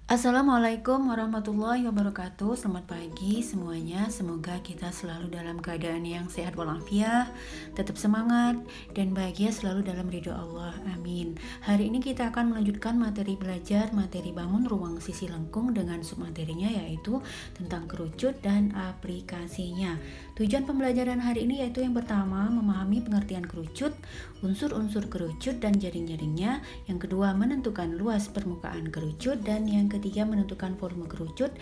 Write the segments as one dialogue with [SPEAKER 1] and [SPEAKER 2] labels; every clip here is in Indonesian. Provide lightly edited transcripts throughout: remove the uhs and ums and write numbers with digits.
[SPEAKER 1] Assalamualaikum warahmatullahi wabarakatuh. Selamat pagi semuanya. Semoga kita selalu dalam keadaan yang sehat walafiat, tetap semangat dan bahagia selalu dalam ridho Allah. Amin. Hari ini kita akan melanjutkan materi belajar materi bangun ruang sisi lengkung dengan submaterinya yaitu tentang kerucut dan aplikasinya. Tujuan pembelajaran hari ini yaitu yang pertama memahami pengertian kerucut, unsur-unsur kerucut dan jaring-jaringnya. Yang kedua menentukan luas permukaan kerucut dan yang ketiga menentukan volume kerucut,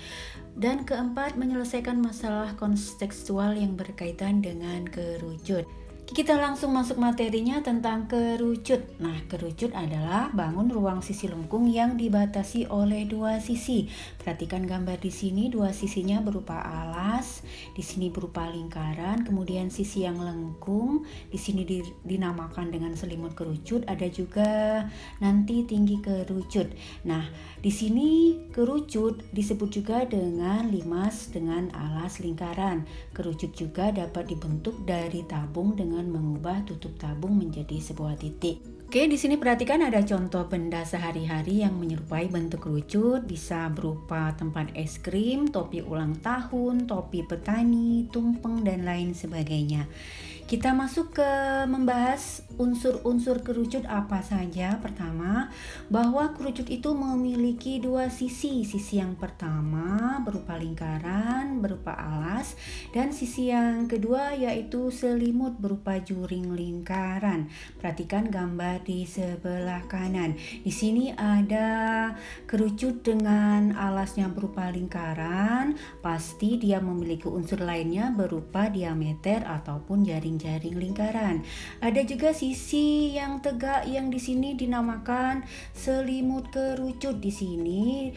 [SPEAKER 1] dan keempat menyelesaikan masalah kontekstual yang berkaitan dengan kerucut. Kita langsung masuk materinya tentang kerucut. Nah, kerucut adalah bangun ruang sisi lengkung yang dibatasi oleh dua sisi. Perhatikan gambar di sini, dua sisinya berupa alas, di sini berupa lingkaran, kemudian sisi yang lengkung, di sini dinamakan dengan selimut kerucut, ada juga nanti tinggi kerucut. Nah, di sini kerucut disebut juga dengan limas dengan alas lingkaran. Kerucut juga dapat dibentuk dari tabung dengan mengubah tutup tabung menjadi sebuah titik. Oke, di sini perhatikan ada contoh benda sehari-hari yang menyerupai bentuk kerucut, bisa berupa tempat es krim, topi ulang tahun, topi petani, tumpeng dan lain sebagainya. Kita masuk ke membahas unsur-unsur kerucut apa saja. Pertama, bahwa kerucut itu memiliki dua sisi. Sisi yang pertama berupa lingkaran, berupa alas, dan sisi yang kedua yaitu selimut berupa juring lingkaran. Perhatikan gambar di sebelah kanan. Di sini ada kerucut dengan alasnya berupa lingkaran. Pasti dia memiliki unsur lainnya berupa diameter ataupun jaring-jaring lingkaran. Ada juga sisi yang tegak yang di sini dinamakan selimut kerucut. Di sini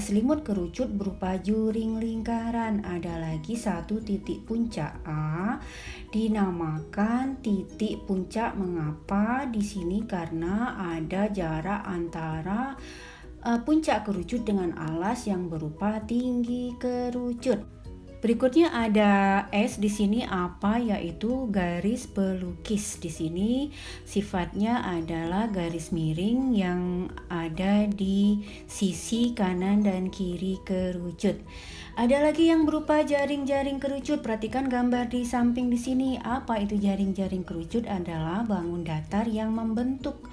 [SPEAKER 1] selimut kerucut berupa juring lingkaran. Ada lagi satu titik puncak A dinamakan titik puncak. Mengapa? Di sini karena ada jarak antara puncak kerucut dengan alas yang berupa tinggi kerucut. Berikutnya ada S di sini apa, yaitu garis pelukis. Di sini sifatnya adalah garis miring yang ada di sisi kanan dan kiri kerucut. Ada lagi yang berupa jaring-jaring kerucut. Perhatikan gambar di samping di sini. Apa itu jaring-jaring kerucut? Adalah bangun datar yang membentuk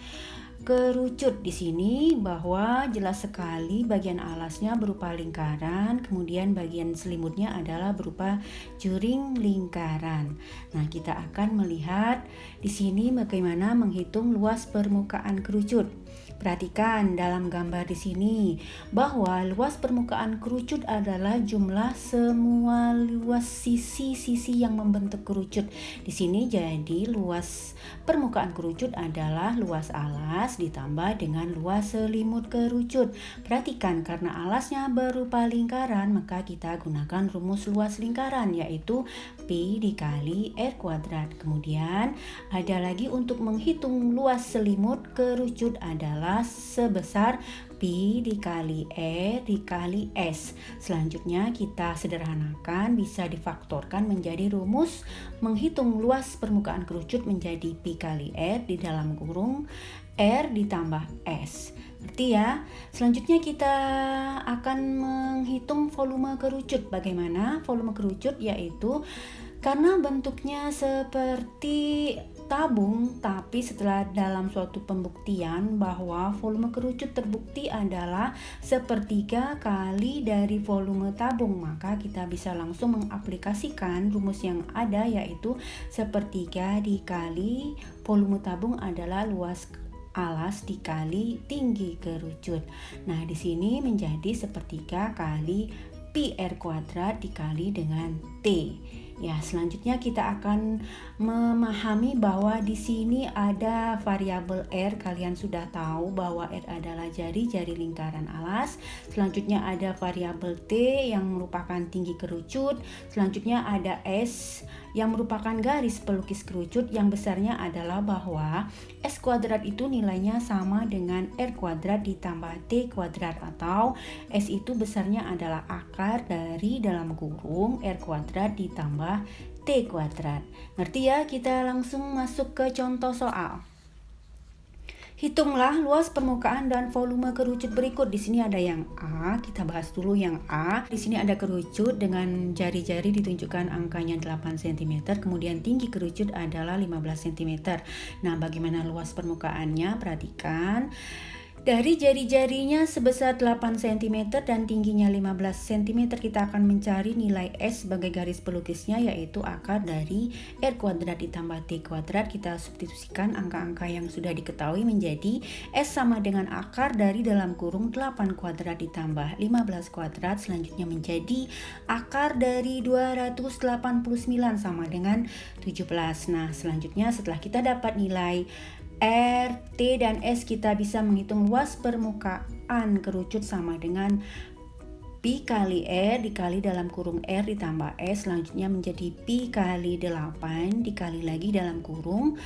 [SPEAKER 1] kerucut. Di sini bahwa jelas sekali bagian alasnya berupa lingkaran, kemudian bagian selimutnya adalah berupa juring lingkaran. Nah, kita akan melihat di sini bagaimana menghitung luas permukaan kerucut. Perhatikan dalam gambar di sini bahwa luas permukaan kerucut adalah jumlah semua luas sisi-sisi yang membentuk kerucut. Di sini jadi luas permukaan kerucut adalah luas alas ditambah dengan luas selimut kerucut. Perhatikan karena alasnya berupa lingkaran, maka kita gunakan rumus luas lingkaran yaitu Pi dikali R kuadrat. Kemudian ada lagi untuk menghitung luas selimut kerucut adalah sebesar Pi dikali E dikali S. Selanjutnya kita sederhanakan, bisa difaktorkan menjadi rumus menghitung luas permukaan kerucut menjadi Pi kali R di dalam kurung R ditambah S. Ngerti ya? Selanjutnya kita akan menghitung volume kerucut. Bagaimana volume kerucut? Yaitu karena bentuknya seperti tabung, tapi setelah dalam suatu pembuktian bahwa volume kerucut terbukti adalah sepertiga kali dari volume tabung, maka kita bisa langsung mengaplikasikan rumus yang ada yaitu sepertiga dikali volume tabung adalah luas alas dikali tinggi kerucut. Nah, di sini menjadi sepertiga kali Pi R kuadrat dikali dengan T. Ya, selanjutnya kita akan memahami bahwa di sini ada variabel R. Kalian sudah tahu bahwa R adalah jari-jari lingkaran alas. Selanjutnya ada variabel T yang merupakan tinggi kerucut. Selanjutnya ada S yang merupakan garis pelukis kerucut, yang besarnya adalah bahwa S kuadrat itu nilainya sama dengan R kuadrat ditambah T kuadrat, atau S itu besarnya adalah akar dari dalam kurung R kuadrat ditambah T kuadrat. Ngerti ya? Kita langsung masuk ke contoh soal. Hitunglah luas permukaan dan volume kerucut berikut. Di sini ada yang A, kita bahas dulu yang A. Di sini ada kerucut dengan jari-jari ditunjukkan angkanya 8 cm, kemudian tinggi kerucut adalah 15 cm. Nah, bagaimana luas permukaannya? Perhatikan. Dari jari-jarinya sebesar 8 cm dan tingginya 15 cm, kita akan mencari nilai S sebagai garis pelukisnya, yaitu akar dari R kuadrat ditambah T kuadrat. Kita substitusikan angka-angka yang sudah diketahui menjadi S sama dengan akar dari dalam kurung 8 kuadrat ditambah 15 kuadrat. Selanjutnya menjadi akar dari 289 sama dengan 17. Nah, selanjutnya setelah kita dapat nilai R, T, dan S, kita bisa menghitung luas permukaan kerucut sama dengan Pi kali R dikali dalam kurung R ditambah S. Selanjutnya menjadi Pi kali 8 dikali lagi dalam kurung.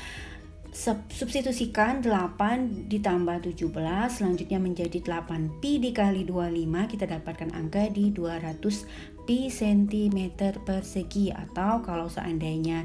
[SPEAKER 1] Substitusikan 8 ditambah 17, selanjutnya menjadi 8 pi dikali 25, kita dapatkan angka di 200 pi cm persegi, atau kalau seandainya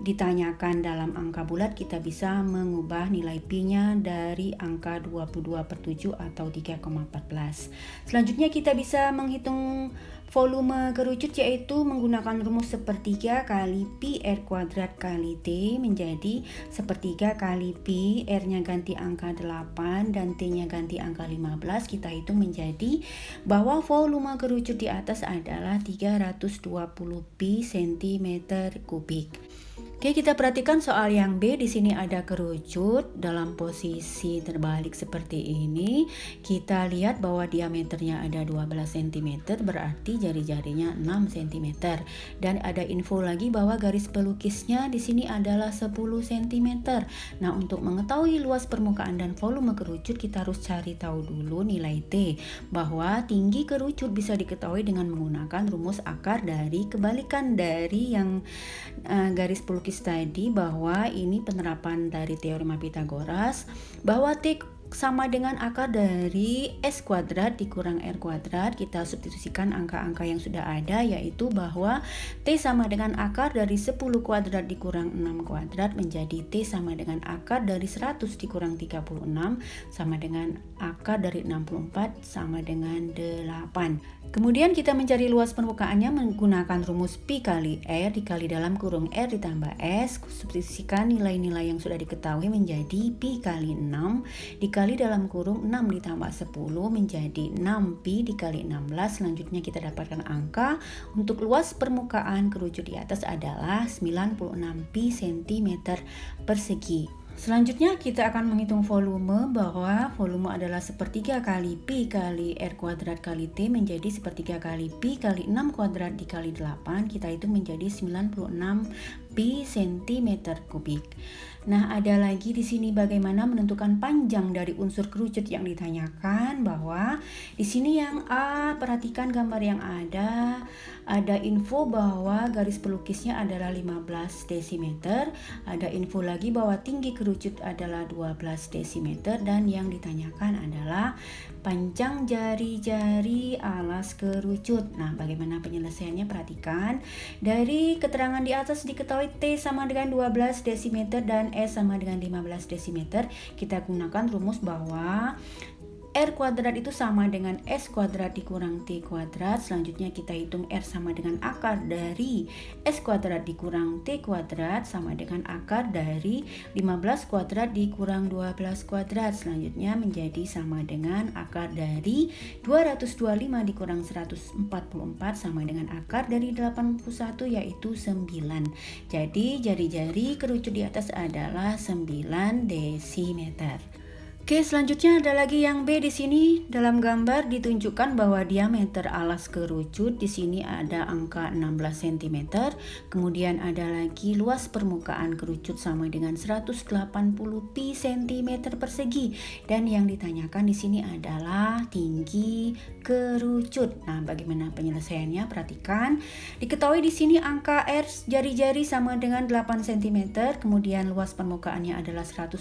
[SPEAKER 1] ditanyakan dalam angka bulat, kita bisa mengubah nilai pi-nya dari angka 22/7 atau 3,14. Selanjutnya kita bisa menghitung volume kerucut, yaitu menggunakan rumus sepertiga kali pi R kuadrat kali T menjadi sepertiga kali pi, R-nya ganti angka 8 dan T-nya ganti angka 15. Kita hitung menjadi bahwa volume kerucut di atas adalah 320 pi cm kubik. Oke, kita perhatikan soal yang B. Di sini ada kerucut dalam posisi terbalik seperti ini. Kita lihat bahwa diameternya ada 12 cm, berarti jari-jarinya 6 cm. Dan ada info lagi bahwa garis pelukisnya di sini adalah 10 cm. Nah, untuk mengetahui luas permukaan dan volume kerucut, kita harus cari tahu dulu nilai T, bahwa tinggi kerucut bisa diketahui dengan menggunakan rumus akar dari kebalikan dari yang garis pelukis tadi, bahwa ini penerapan dari teorema Pitagoras, bahwa T sama dengan akar dari S kuadrat dikurang R kuadrat. Kita substitusikan angka-angka yang sudah ada, yaitu bahwa T sama dengan akar dari 10 kuadrat dikurang 6 kuadrat menjadi T sama dengan akar dari 100 dikurang 36 sama dengan akar dari 64 sama dengan 8. Kemudian kita mencari luas permukaannya menggunakan rumus pi kali R dikali dalam kurung R ditambah S. Substitusikan nilai-nilai yang sudah diketahui menjadi pi kali 6 dikali dalam kurung 6 ditambah 10 menjadi 6 pi dikali 16. Selanjutnya kita dapatkan angka untuk luas permukaan kerucut di atas adalah 96 pi cm persegi. Selanjutnya kita akan menghitung volume, bahwa volume adalah sepertiga kali pi kali R kuadrat kali T menjadi sepertiga kali pi kali 6 kuadrat dikali 8. Kita hitung menjadi 96 pi cm kubik. Nah, ada lagi di sini bagaimana menentukan panjang dari unsur kerucut yang ditanyakan, bahwa di sini yang A, perhatikan gambar yang ada info bahwa garis pelukisnya adalah 15 dm, ada info lagi bahwa tinggi kerucut adalah 12 dm, dan yang ditanyakan adalah panjang jari-jari alas kerucut. Nah, bagaimana penyelesaiannya? Perhatikan. Dari keterangan di atas diketahui T sama dengan 12 dm dan S sama dengan 15 dm. Kita gunakan rumus bahwa R kuadrat itu sama dengan S kuadrat dikurang T kuadrat. Selanjutnya kita hitung R sama dengan akar dari S kuadrat dikurang T kuadrat sama dengan akar dari 15 kuadrat dikurang 12 kuadrat. Selanjutnya menjadi sama dengan akar dari 225 dikurang 144 sama dengan akar dari 81, yaitu 9. Jadi jari-jari kerucut di atas adalah 9 desimeter. Oke, selanjutnya ada lagi yang B. Di sini dalam gambar ditunjukkan bahwa diameter alas kerucut di sini ada angka 16 cm. Kemudian ada lagi luas permukaan kerucut sama dengan 180 pi cm persegi. Dan yang ditanyakan di sini adalah tinggi kerucut. Nah, bagaimana penyelesaiannya? Perhatikan. Diketahui di sini angka R jari-jari sama dengan 8 cm. Kemudian luas permukaannya adalah 180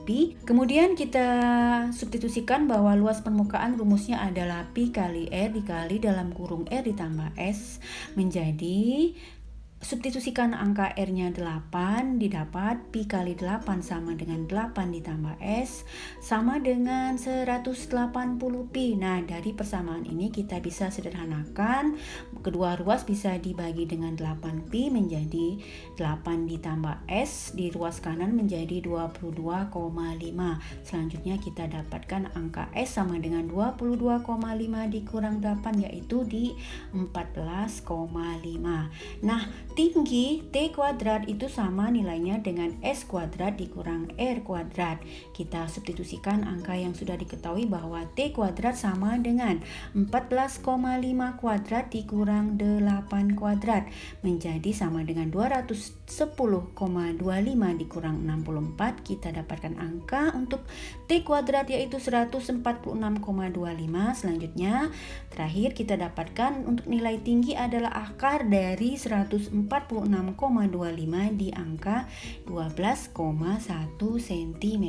[SPEAKER 1] pi. Kemudian kita substitusikan bahwa luas permukaan rumusnya adalah pi kali R dikali dalam kurung R ditambah S menjadi Substitusikan angka R-nya 8, didapat Pi kali 8 sama dengan 8 ditambah S sama dengan 180 Pi. Nah, dari persamaan ini kita bisa sederhanakan, kedua ruas bisa dibagi dengan 8 Pi menjadi 8 ditambah S, di ruas kanan menjadi 22,5. Selanjutnya kita dapatkan angka S sama dengan 22,5 dikurang 8, yaitu di 14,5. Nah, tinggi T kuadrat itu sama nilainya dengan S kuadrat dikurang R kuadrat. Kita substitusikan angka yang sudah diketahui bahwa T kuadrat sama dengan 14,5 kuadrat dikurang 8 kuadrat menjadi sama dengan 210,25 dikurang 64. Kita dapatkan angka untuk T kuadrat yaitu 146,25. Selanjutnya terakhir kita dapatkan untuk nilai tinggi adalah akar dari 146,25 di angka 12,1 cm.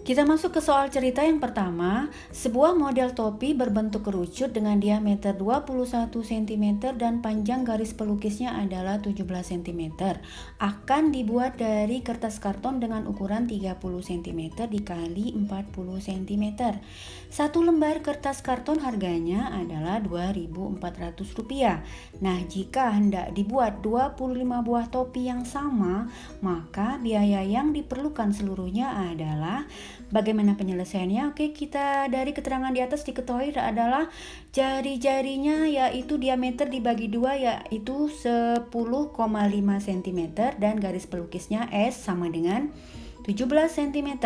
[SPEAKER 1] Kita masuk ke soal cerita yang pertama. Sebuah model topi berbentuk kerucut dengan diameter 21 cm dan panjang garis pelukisnya adalah 17 cm. Akan dibuat dari kertas karton dengan ukuran 30 cm dikali 40 cm. Satu lembar kertas karton harganya adalah Rp2.400. Nah, jika hendak dibuat 25 buah topi yang sama, maka biaya yang diperlukan seluruhnya adalah, bagaimana penyelesaiannya? Oke, kita dari keterangan di atas diketahui adalah jari-jarinya yaitu diameter dibagi 2 yaitu 10,5 cm dan garis pelukisnya S sama dengan 17 cm.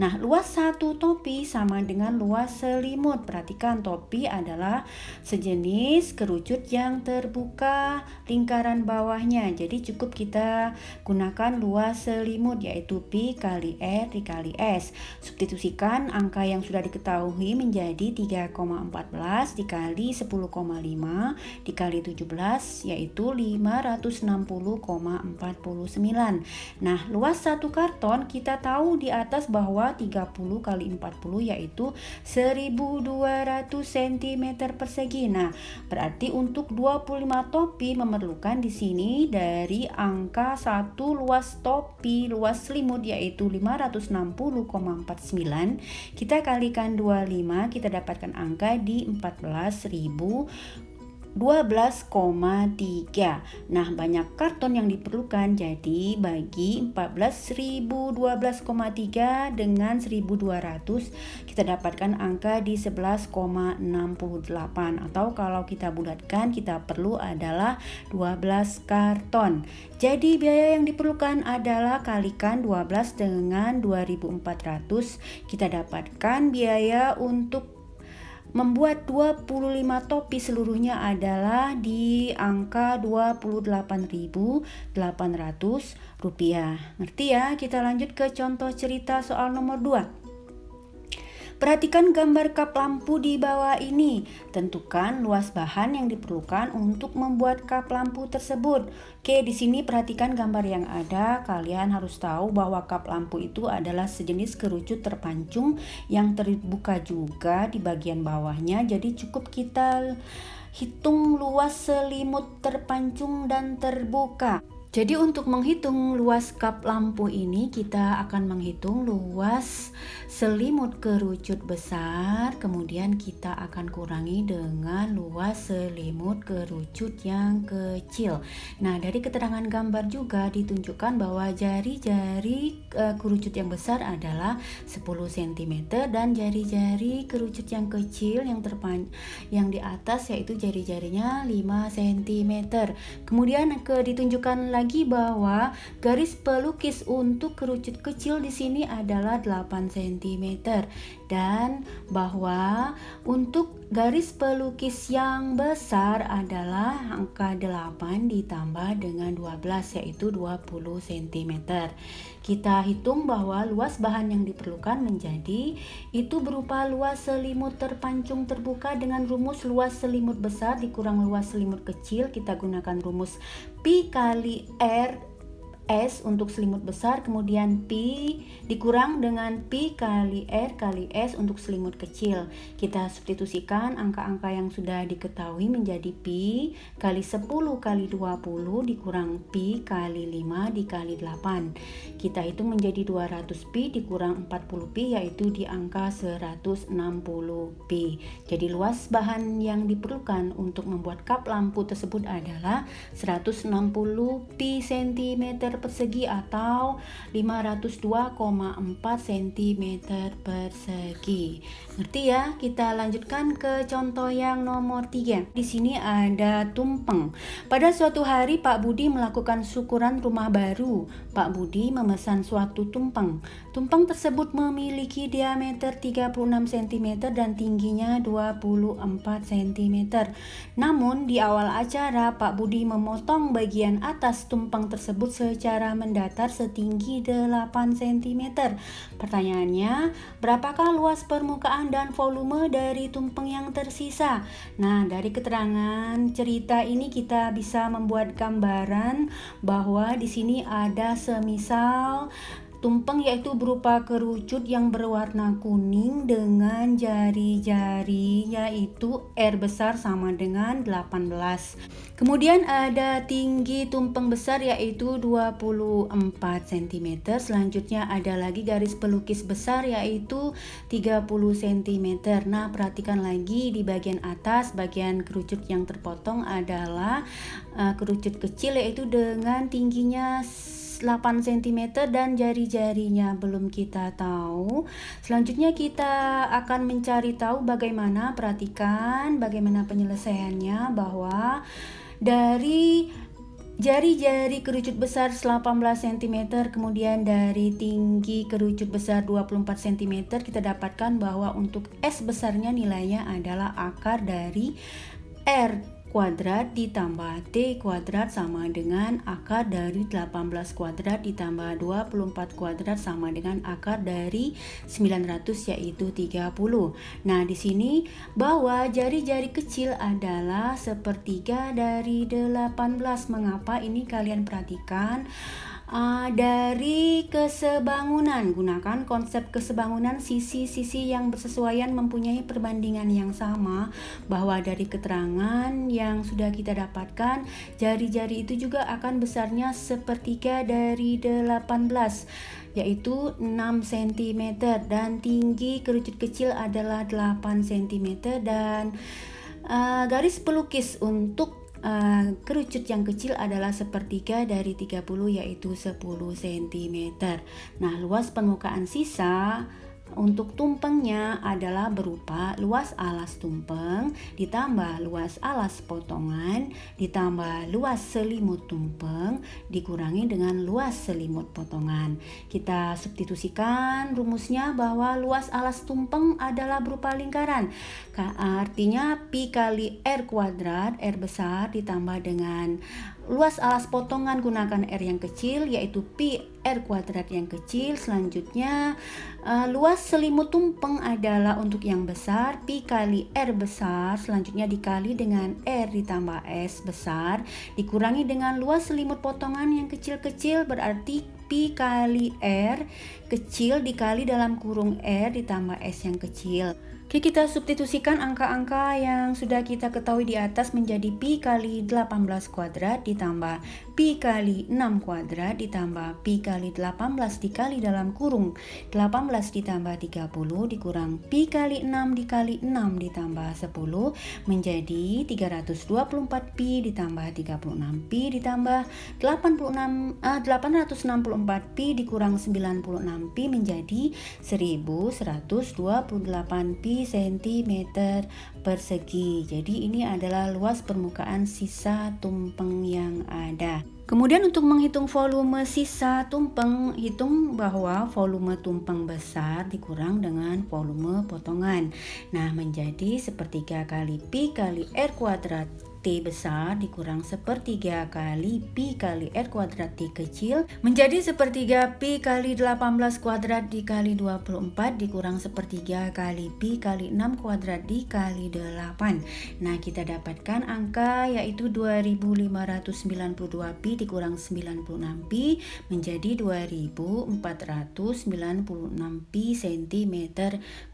[SPEAKER 1] Nah, luas satu topi sama dengan luas selimut. Perhatikan, topi adalah sejenis kerucut yang terbuka lingkaran bawahnya. Jadi cukup kita gunakan luas selimut yaitu Pi kali R dikali S. Substitusikan angka yang sudah diketahui menjadi 3,14 dikali 10,5 dikali 17 yaitu 560,49. Nah, luas satu karton kita tahu di atas bahwa 30 kali 40 yaitu 1200 cm persegi. Nah, berarti untuk 25 topi memerlukan di sini dari angka 1 luas topi, luas selimut yaitu 560,49. Kita kalikan 25, kita dapatkan angka di 12,3. Nah, banyak karton yang diperlukan, jadi bagi 12,3 dengan 1200 kita dapatkan angka di 11,68, atau kalau kita bulatkan kita perlu adalah 12 karton. Jadi biaya yang diperlukan adalah kalikan 12 dengan 2400, kita dapatkan biaya untuk membuat 25 topi seluruhnya adalah di angka Rp28.800. Ngerti ya? Kita lanjut ke contoh cerita soal nomor 2. Perhatikan gambar kap lampu di bawah ini. Tentukan luas bahan yang diperlukan untuk membuat kap lampu tersebut. Oke, di sini perhatikan gambar yang ada. Kalian harus tahu bahwa kap lampu itu adalah sejenis kerucut terpancung yang terbuka juga di bagian bawahnya. Jadi cukup kita hitung luas selimut terpancung dan terbuka. Jadi untuk menghitung luas kap lampu ini kita akan menghitung luas selimut kerucut besar, kemudian kita akan kurangi dengan luas selimut kerucut yang kecil. Nah, dari keterangan gambar juga ditunjukkan bahwa jari-jari kerucut yang besar adalah 10 cm dan jari-jari kerucut yang kecil yang di atas yaitu jari-jarinya 5 cm. Kemudian ditunjukkan lagi bahwa garis pelukis untuk kerucut kecil di sini adalah 8 cm dan bahwa untuk garis pelukis yang besar adalah angka 8 ditambah dengan 12 yaitu 20 cm. Kita hitung bahwa luas bahan yang diperlukan menjadi itu berupa luas selimut terpancung terbuka dengan rumus luas selimut besar dikurang luas selimut kecil. Kita gunakan rumus Pi kali R S untuk selimut besar, kemudian P dikurang dengan P kali R kali S untuk selimut kecil. Kita substitusikan angka-angka yang sudah diketahui menjadi P kali 10 kali 20 dikurang P kali 5 dikali 8. Kita hitung menjadi 200 P dikurang 40 P, yaitu di angka 160 P. Jadi luas bahan yang diperlukan untuk membuat kap lampu tersebut adalah 160 P cm persegi atau 502,4 cm persegi. Ngerti ya? Kita lanjutkan ke contoh yang nomor 3. Di sini ada tumpeng. Pada suatu hari Pak Budi melakukan syukuran rumah baru. Pak Budi memesan suatu tumpeng. Tumpeng tersebut memiliki diameter 36 cm dan tingginya 24 cm. Namun di awal acara Pak Budi memotong bagian atas tumpeng tersebut secara mendatar setinggi 8 cm. Pertanyaannya, berapakah luas permukaan dan volume dari tumpeng yang tersisa? Nah, dari keterangan cerita ini kita bisa membuat gambaran bahwa di sini ada semisal tumpeng, yaitu berupa kerucut yang berwarna kuning dengan jari-jari, yaitu R besar sama dengan 18. Kemudian ada tinggi tumpeng besar yaitu 24 cm. Selanjutnya ada lagi garis pelukis besar yaitu 30 cm. Nah, perhatikan lagi di bagian atas, bagian kerucut yang terpotong adalah kerucut kecil yaitu dengan tingginya 8 cm dan jari-jarinya belum kita tahu. Selanjutnya kita akan mencari tahu bagaimana, perhatikan bagaimana penyelesaiannya, bahwa dari jari-jari kerucut besar 18 cm, kemudian dari tinggi kerucut besar 24 cm, kita dapatkan bahwa untuk S besarnya nilainya adalah akar dari R kuadrat ditambah T kuadrat sama dengan akar dari 18 kuadrat ditambah 24 kuadrat sama dengan akar dari 900 yaitu 30. Nah, di sini bahwa jari-jari kecil adalah sepertiga dari 18. Mengapa ini kalian perhatikan? Dari kesebangunan, gunakan konsep kesebangunan, sisi-sisi yang bersesuaian mempunyai perbandingan yang sama, bahwa dari keterangan yang sudah kita dapatkan jari-jari itu juga akan besarnya sepertiga dari 18, yaitu 6 cm, dan tinggi kerucut kecil adalah 8 cm, dan garis pelukis untuk kerucut yang kecil adalah sepertiga dari 30 yaitu 10 cm. Nah, luas permukaan sisa untuk tumpengnya adalah berupa luas alas tumpeng ditambah luas alas potongan ditambah luas selimut tumpeng dikurangi dengan luas selimut potongan. Kita substitusikan rumusnya bahwa luas alas tumpeng adalah berupa lingkaran. Artinya Pi kali R kuadrat, R besar ditambah dengan luas alas potongan gunakan R yang kecil yaitu Pi R kuadrat yang kecil. Selanjutnya luas selimut tumpeng adalah untuk yang besar, Pi kali R besar, selanjutnya dikali dengan R ditambah S besar dikurangi dengan luas selimut potongan yang kecil-kecil, berarti Pi kali R kecil dikali dalam kurung R ditambah S yang kecil. Oke, kita substitusikan angka-angka yang sudah kita ketahui di atas menjadi Pi kali 18 kuadrat ditambah Pi kali 6 kuadrat ditambah Pi kali 18 dikali dalam kurung 18 ditambah 30 dikurang Pi kali 6 dikali 6 ditambah 10 menjadi 324 Pi ditambah 36 Pi ditambah 864 Pi dikurang 96 Pi menjadi 1128 Pi cm persegi. Jadi ini adalah luas permukaan sisa tumpeng yang ada. Kemudian untuk menghitung volume sisa tumpeng, hitung bahwa volume tumpeng besar dikurang dengan volume potongan. Nah, menjadi sepertiga kali Pi kali R kuadrat T besar dikurang sepertiga kali pi kali R kuadrat T kecil menjadi sepertiga pi kali 18 kuadrat dikali 24 dikurang sepertiga kali pi kali 6 kuadrat dikali 8. Nah, kita dapatkan angka yaitu 2592 pi dikurang 96 pi menjadi 2496 pi cm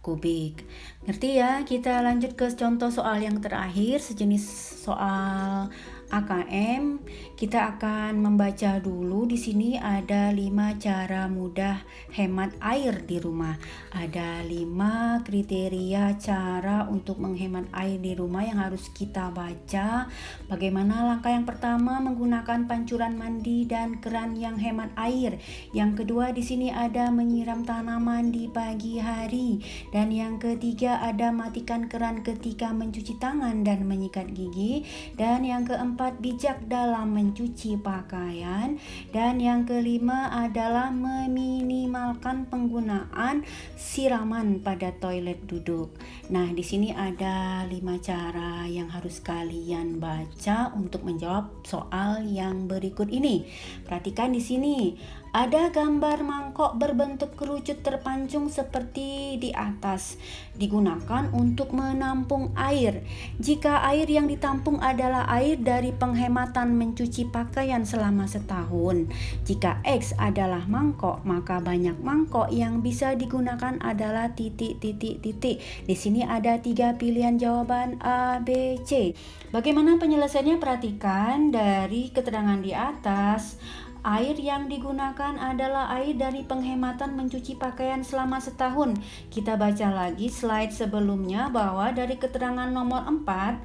[SPEAKER 1] kubik. Ngerti ya? Kita lanjut ke contoh soal yang terakhir, sejenis soal AKM. Kita akan membaca dulu. Di sini ada 5 cara mudah hemat air di rumah. Ada 5 kriteria cara untuk menghemat air di rumah yang harus kita baca. Bagaimana langkah yang pertama? Menggunakan pancuran mandi dan keran yang hemat air. Yang kedua, di sini ada menyiram tanaman di pagi hari. Dan yang ketiga ada matikan keran ketika mencuci tangan dan menyikat gigi. Dan yang keempat, bijak dalam mencuci pakaian. Dan yang kelima adalah meminimalkan penggunaan siraman pada toilet duduk. Nah, di sini ada 5 cara yang harus kalian baca untuk menjawab soal yang berikut ini. Perhatikan di sini. Ada gambar mangkok berbentuk kerucut terpancung seperti di atas. Digunakan untuk menampung air. Jika air yang ditampung adalah air dari penghematan mencuci pakaian selama setahun. Jika X adalah mangkok, maka banyak mangkok yang bisa digunakan adalah titik-titik-titik. Di sini ada 3 pilihan jawaban A, B, C. Bagaimana penyelesaiannya? Perhatikan dari keterangan di atas. Air yang digunakan adalah air dari penghematan mencuci pakaian selama setahun. Kita baca lagi slide sebelumnya bahwa dari keterangan nomor 4,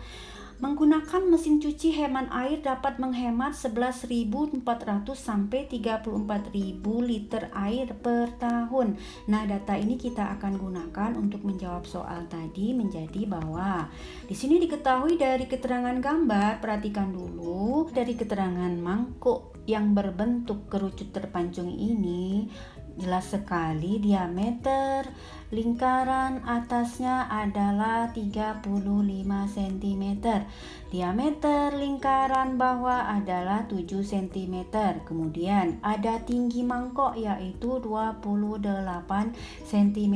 [SPEAKER 1] menggunakan mesin cuci hemat air dapat menghemat 11.400 sampai 34.000 liter air per tahun. Nah, data ini kita akan gunakan untuk menjawab soal tadi menjadi bahwa di sini diketahui dari keterangan gambar. Perhatikan dulu dari keterangan mangkuk yang berbentuk kerucut terpancung ini jelas sekali diameter lingkaran atasnya adalah 35 cm. Diameter lingkaran bawah adalah 7 cm. Kemudian ada tinggi mangkok yaitu 28 cm.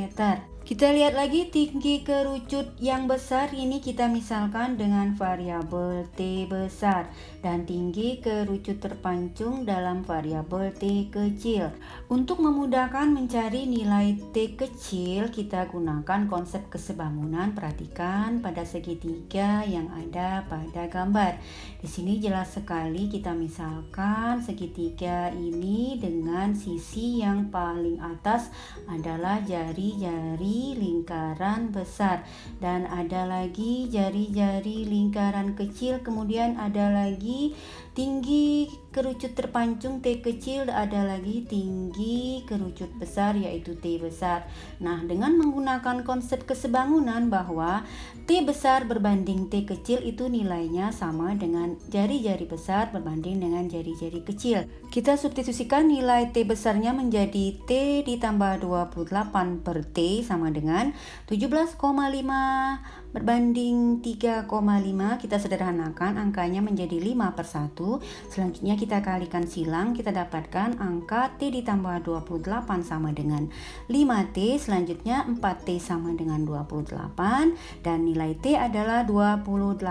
[SPEAKER 1] Kita lihat lagi tinggi kerucut yang besar ini kita misalkan dengan variabel T besar dan tinggi kerucut terpancung dalam variabel T kecil. Untuk memudahkan mencari nilai T kecil, kita gunakan konsep kesebangunan. Perhatikan pada segitiga yang ada pada gambar. Di sini jelas sekali kita misalkan segitiga ini dengan sisi yang paling atas adalah jari-jari lingkaran besar dan ada lagi jari-jari lingkaran kecil, kemudian ada lagi tinggi kerucut terpancung T kecil, ada lagi tinggi kerucut besar yaitu T besar. Nah, dengan menggunakan konsep kesebangunan bahwa T besar berbanding T kecil itu nilainya sama dengan jari-jari besar berbanding dengan jari-jari kecil. Kita substitusikan nilai T besarnya menjadi T ditambah 28 per T sama dengan 17,5 berbanding 3,5. Kita sederhanakan angkanya menjadi 5 per 1. Selanjutnya kita kalikan silang, kita dapatkan angka T ditambah 28 sama dengan 5T. Selanjutnya 4T sama dengan 28 dan nilai T adalah 28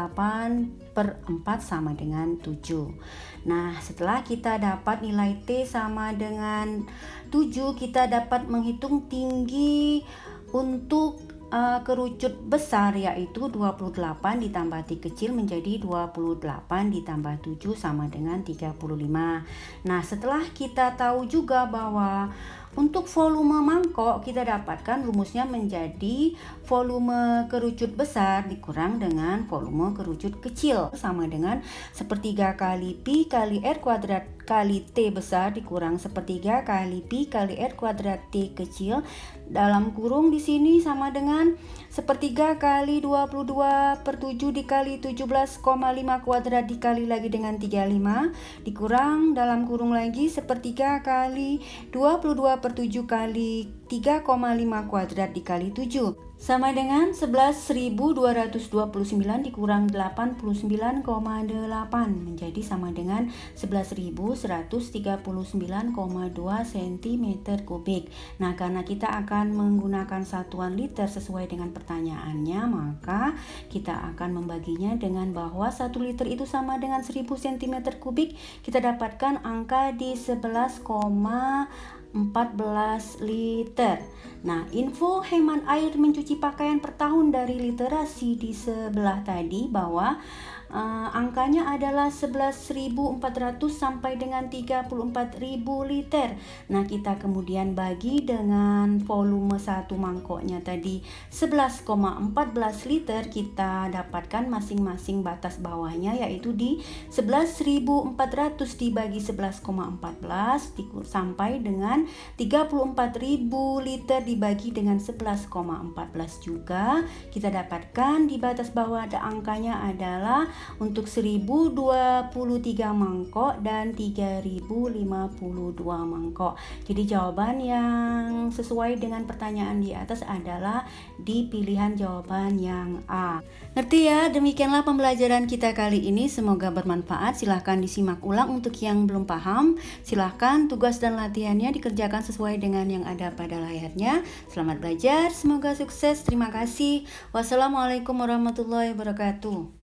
[SPEAKER 1] per 4 sama dengan 7. Nah, setelah kita dapat nilai T sama dengan 7, kita dapat menghitung tinggi untuk kerucut besar yaitu 28 ditambah T kecil menjadi 28 ditambah 7 sama dengan 35. Nah, setelah kita tahu juga bahwa untuk volume mangkok kita dapatkan rumusnya menjadi volume kerucut besar dikurang dengan volume kerucut kecil sama dengan sepertiga kali pi kali R kuadrat kali T besar dikurang sepertiga kali pi kali R kuadrat T kecil dalam kurung di sini sama dengan sepertiga kali 22 per 7 dikali 17,5 kuadrat dikali lagi dengan 35 dikurang dalam kurung lagi sepertiga kali 22 per 7 kali 3,5 kuadrat dikali 7 sama dengan 11.229 dikurang 89,8 menjadi sama dengan 11.139,2 cm kubik. Nah, karena kita akan menggunakan satuan liter sesuai dengan pertanyaannya, maka kita akan membaginya dengan bahwa 1 liter itu sama dengan 1000 cm kubik. Kita dapatkan angka di 11,14 liter. Nah, info hemat air mencuci pakaian per tahun dari literasi di sebelah tadi bahwa angkanya adalah 11.400 sampai dengan 34.000 liter. Nah, kita kemudian bagi dengan volume satu mangkoknya tadi 11,14 liter, kita dapatkan masing-masing batas bawahnya yaitu di 11.400 dibagi 11,14 sampai dengan 34.000 liter dibagi dengan 11,14 juga. Kita dapatkan di batas bawah ada angkanya adalah untuk 1023 mangkok dan 3052 mangkok. Jadi jawaban yang sesuai dengan pertanyaan di atas adalah di pilihan jawaban yang A. Ngerti ya? Demikianlah pembelajaran kita kali ini, semoga bermanfaat. Silahkan disimak ulang untuk yang belum paham. Silahkan tugas dan latihannya dikerjakan sesuai dengan yang ada pada layarnya. Selamat belajar, semoga sukses. Terima kasih. Wassalamualaikum warahmatullahi wabarakatuh.